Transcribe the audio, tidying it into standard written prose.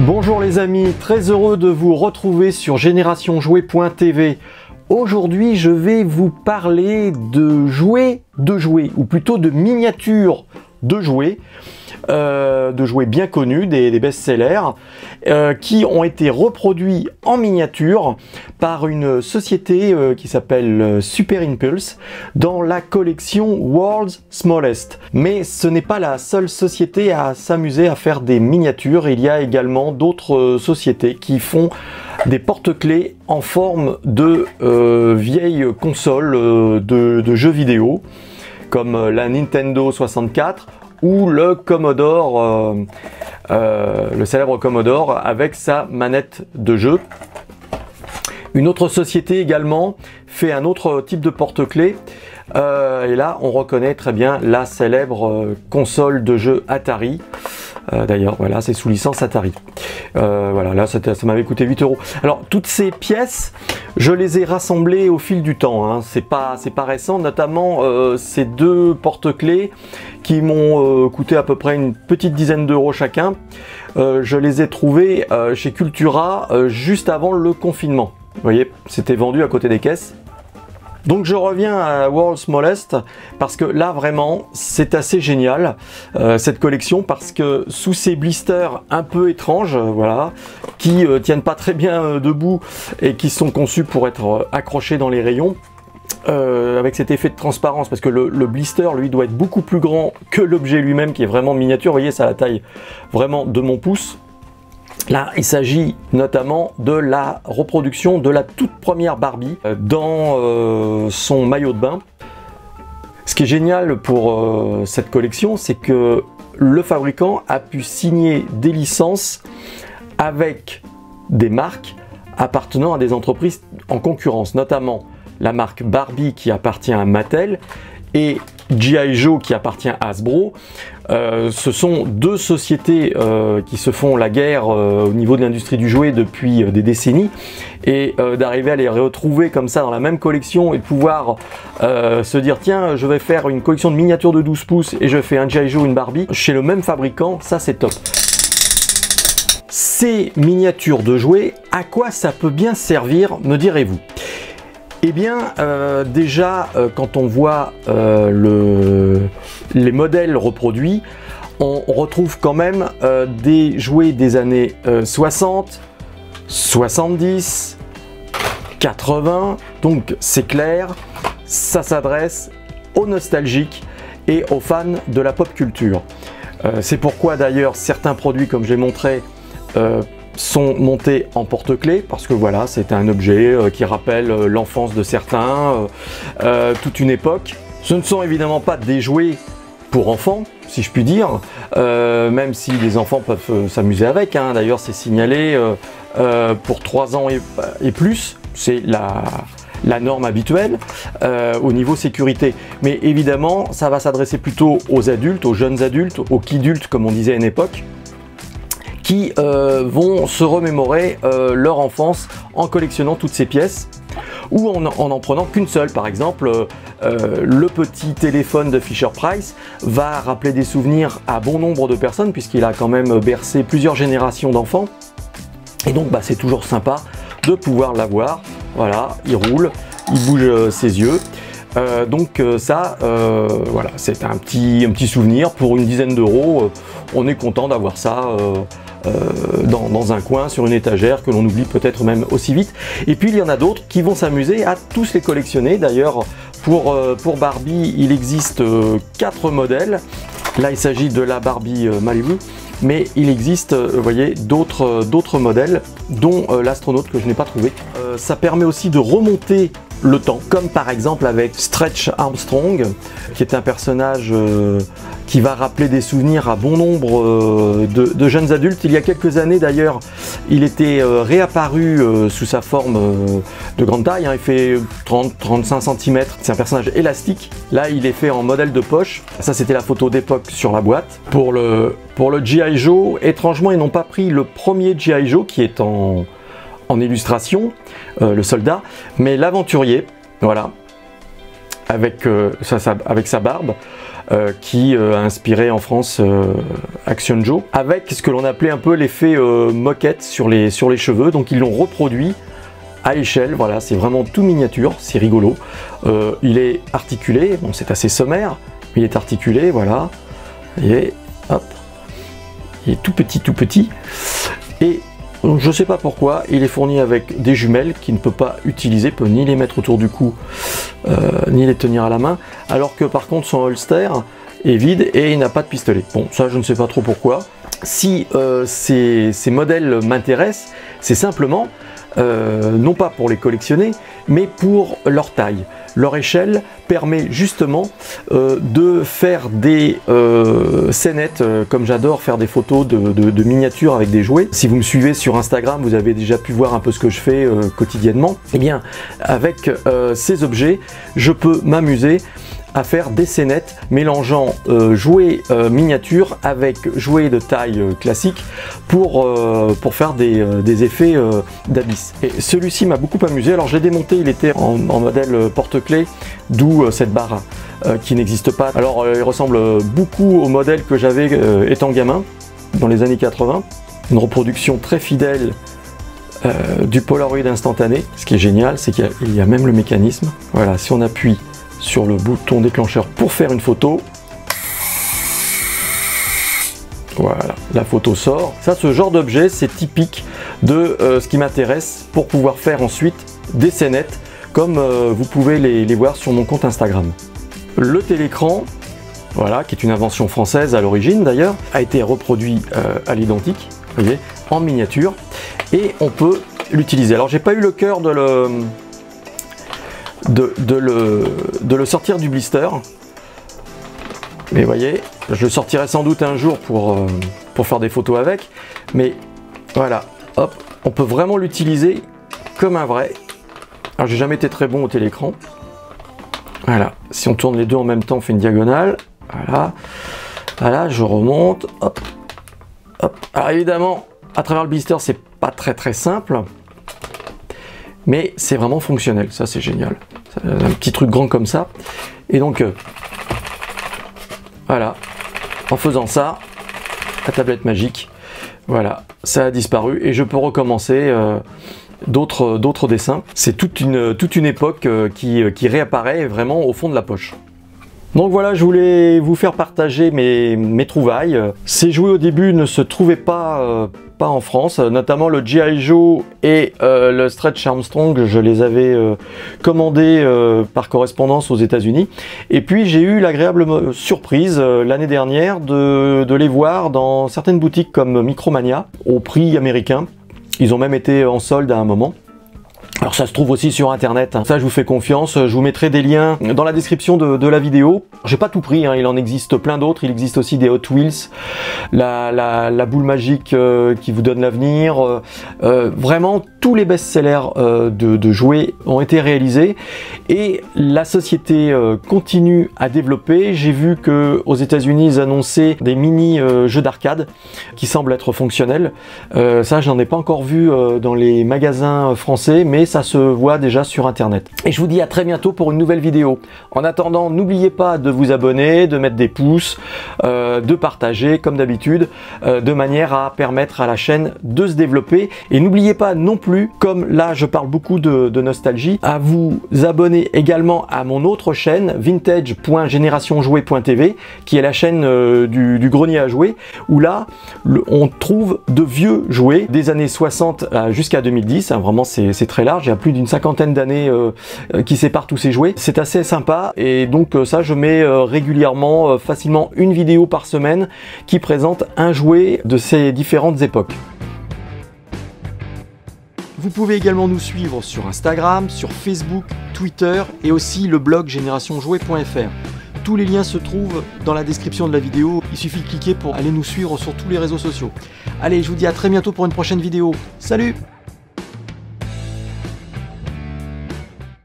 Bonjour les amis, très heureux de vous retrouver sur GénérationJouet.tv. Aujourd'hui, je vais vous parler de jouets, ou plutôt de miniatures de jouets bien connus, des best-sellers, qui ont été reproduits en miniature par une société qui s'appelle Super Impulse dans la collection World's Smallest. Mais ce n'est pas la seule société à s'amuser à faire des miniatures, il y a également d'autres sociétés qui font des porte-clés en forme de vieilles consoles de jeux vidéo, comme la Nintendo 64 ou le Commodore, le célèbre Commodore avec sa manette de jeu. Une autre société également fait un autre type de porte-clés, et là on reconnaît très bien la célèbre console de jeu Atari. D'ailleurs, voilà, c'est sous licence Atari. Voilà, là, ça m'avait coûté 8 €. Alors, toutes ces pièces, je les ai rassemblées au fil du temps. Hein. C'est pas récent, notamment ces deux porte-clés qui m'ont coûté à peu près une petite dizaine d'euros chacun. Je les ai trouvés chez Cultura juste avant le confinement. Vous voyez, c'était vendu à côté des caisses. Donc je reviens à World's Smallest parce que là vraiment c'est assez génial cette collection, parce que sous ces blisters un peu étranges, voilà, qui tiennent pas très bien debout et qui sont conçus pour être accrochés dans les rayons, avec cet effet de transparence, parce que le blister lui doit être beaucoup plus grand que l'objet lui-même qui est vraiment miniature. Vous voyez, ça a la taille vraiment de mon pouce. Là, il s'agit notamment de la reproduction de la toute première Barbie dans son maillot de bain. Ce qui est génial pour cette collection, c'est que le fabricant a pu signer des licences avec des marques appartenant à des entreprises en concurrence, notamment la marque Barbie qui appartient à Mattel et G.I. Joe qui appartient à Hasbro. Ce sont deux sociétés qui se font la guerre au niveau de l'industrie du jouet depuis des décennies, et d'arriver à les retrouver comme ça dans la même collection et de pouvoir se dire tiens, je vais faire une collection de miniatures de 12 pouces et je fais un G.I. Joe, une Barbie chez le même fabricant, ça c'est top. Ces miniatures de jouets, à quoi ça peut bien servir, me direz-vous? Eh bien, déjà, quand on voit les modèles reproduits, on retrouve quand même des jouets des années 60, 70, 80. Donc, c'est clair, ça s'adresse aux nostalgiques et aux fans de la pop culture. C'est pourquoi, d'ailleurs, certains produits, comme j'ai montré, sont montés en porte-clés, parce que voilà, c'est un objet qui rappelle l'enfance de certains, toute une époque. Ce ne sont évidemment pas des jouets pour enfants, si je puis dire, même si les enfants peuvent s'amuser avec, hein. D'ailleurs, c'est signalé pour 3 ans et plus, c'est la norme habituelle au niveau sécurité. Mais évidemment, ça va s'adresser plutôt aux adultes, aux jeunes adultes, aux kidultes, comme on disait à une époque, qui vont se remémorer leur enfance en collectionnant toutes ces pièces, ou en prenant qu'une seule. Par exemple, le petit téléphone de Fisher-Price va rappeler des souvenirs à bon nombre de personnes, puisqu'il a quand même bercé plusieurs générations d'enfants, et donc bah, c'est toujours sympa de pouvoir l'avoir. Voilà, il roule, il bouge ses yeux. Donc ça, voilà, c'est un petit souvenir pour une dizaine d'euros. On est content d'avoir ça dans un coin, sur une étagère, que l'on oublie peut-être même aussi vite. Et puis il y en a d'autres qui vont s'amuser à tous les collectionner. D'ailleurs, pour Barbie, il existe 4 modèles. Là, il s'agit de la Barbie Malibu, mais il existe, vous voyez, d'autres modèles, dont l'astronaute que je n'ai pas trouvé. Ça permet aussi de remonter le temps, comme par exemple avec Stretch Armstrong, qui est un personnage qui va rappeler des souvenirs à bon nombre de jeunes adultes. Il y a quelques années d'ailleurs, il était réapparu sous sa forme de grande taille, hein. Il fait 30-35 cm, c'est un personnage élastique. Là, il est fait en modèle de poche. Ça, c'était la photo d'époque sur la boîte. Pour le G.I. Joe, étrangement, ils n'ont pas pris le premier G.I. Joe qui est en illustration, le soldat, mais l'aventurier, voilà, avec sa barbe. qui a inspiré en France Action Joe, avec ce que l'on appelait un peu l'effet moquette sur les cheveux. Donc ils l'ont reproduit à l'échelle, voilà, c'est vraiment tout miniature, c'est rigolo. Il est articulé, bon c'est assez sommaire, mais il est articulé, voilà. Et hop, il est tout petit. Et je ne sais pas pourquoi, il est fourni avec des jumelles qu'il ne peut pas utiliser, peut ni les mettre autour du cou, ni les tenir à la main, alors que par contre son holster est vide et il n'a pas de pistolet. Bon, ça je ne sais pas trop pourquoi. Si ces modèles m'intéressent, c'est simplement, non pas pour les collectionner, mais pour leur taille. Leur échelle permet justement de faire des scénettes, comme j'adore faire des photos de miniatures avec des jouets. Si vous me suivez sur Instagram, vous avez déjà pu voir un peu ce que je fais quotidiennement. Eh bien, avec ces objets, je peux m'amuser à faire des scénettes mélangeant jouets miniatures avec jouets de taille classique pour faire des effets d'abysse. Et celui-ci m'a beaucoup amusé. Alors je l'ai démonté, il était en modèle porte-clés, d'où cette barre qui n'existe pas. Alors il ressemble beaucoup au modèle que j'avais étant gamin dans les années 80. Une reproduction très fidèle du Polaroid instantané. Ce qui est génial, c'est qu'il y a même le mécanisme. Voilà, si on appuie sur le bouton déclencheur pour faire une photo, voilà, la photo sort. Ça, ce genre d'objet, c'est typique de ce qui m'intéresse pour pouvoir faire ensuite des scénettes comme vous pouvez les voir sur mon compte Instagram. Le télécran, voilà, qui est une invention française à l'origine d'ailleurs, a été reproduit à l'identique, vous voyez, en miniature, et on peut l'utiliser. Alors j'ai pas eu le cœur de le sortir du blister, mais vous voyez, je le sortirai sans doute un jour pour faire des photos avec, mais voilà, hop, on peut vraiment l'utiliser comme un vrai. Alors j'ai jamais été très bon au télécran, voilà, si on tourne les deux en même temps, on fait une diagonale, voilà, je remonte, hop, alors évidemment, à travers le blister, c'est pas très simple, mais c'est vraiment fonctionnel, ça c'est génial. Un petit truc grand comme ça. Et donc, voilà, en faisant ça, la tablette magique, voilà, ça a disparu et je peux recommencer d'autres dessins. C'est toute une époque qui réapparaît vraiment au fond de la poche. Donc voilà, je voulais vous faire partager mes trouvailles. Ces jouets au début ne se trouvaient pas en France, notamment le G.I. Joe et le Stretch Armstrong, je les avais commandés par correspondance aux États-Unis. Et puis j'ai eu l'agréable surprise l'année dernière de les voir dans certaines boutiques comme Micromania au prix américain. Ils ont même été en solde à un moment. Alors ça se trouve aussi sur internet, hein. Ça je vous fais confiance, je vous mettrai des liens dans la description de la vidéo. J'ai pas tout pris, hein. Il en existe plein d'autres, il existe aussi des Hot Wheels, la boule magique qui vous donne l'avenir, vraiment tous les best-sellers de jouets ont été réalisés et la société continue à développer. J'ai vu que aux États-Unis ils annonçaient des mini jeux d'arcade qui semblent être fonctionnels. Ça j'en ai pas encore vu dans les magasins français, mais ça se voit déjà sur internet. Et je vous dis à très bientôt pour une nouvelle vidéo. En attendant, n'oubliez pas de vous abonner, de mettre des pouces, de partager comme d'habitude, de manière à permettre à la chaîne de se développer. Et n'oubliez pas non plus, comme là je parle beaucoup de nostalgie, à vous abonner également à mon autre chaîne, vintage.generationjouet.tv, qui est la chaîne du grenier à jouets, où là on trouve de vieux jouets des années 60 jusqu'à 2010, hein, vraiment c'est très large. Il y a plus d'une cinquantaine d'années qui séparent tous ces jouets. C'est assez sympa et donc ça je mets régulièrement, facilement une vidéo par semaine qui présente un jouet de ces différentes époques. Vous pouvez également nous suivre sur Instagram, sur Facebook, Twitter et aussi le blog generationjouet.fr. Tous les liens se trouvent dans la description de la vidéo. Il suffit de cliquer pour aller nous suivre sur tous les réseaux sociaux. Allez, je vous dis à très bientôt pour une prochaine vidéo. Salut!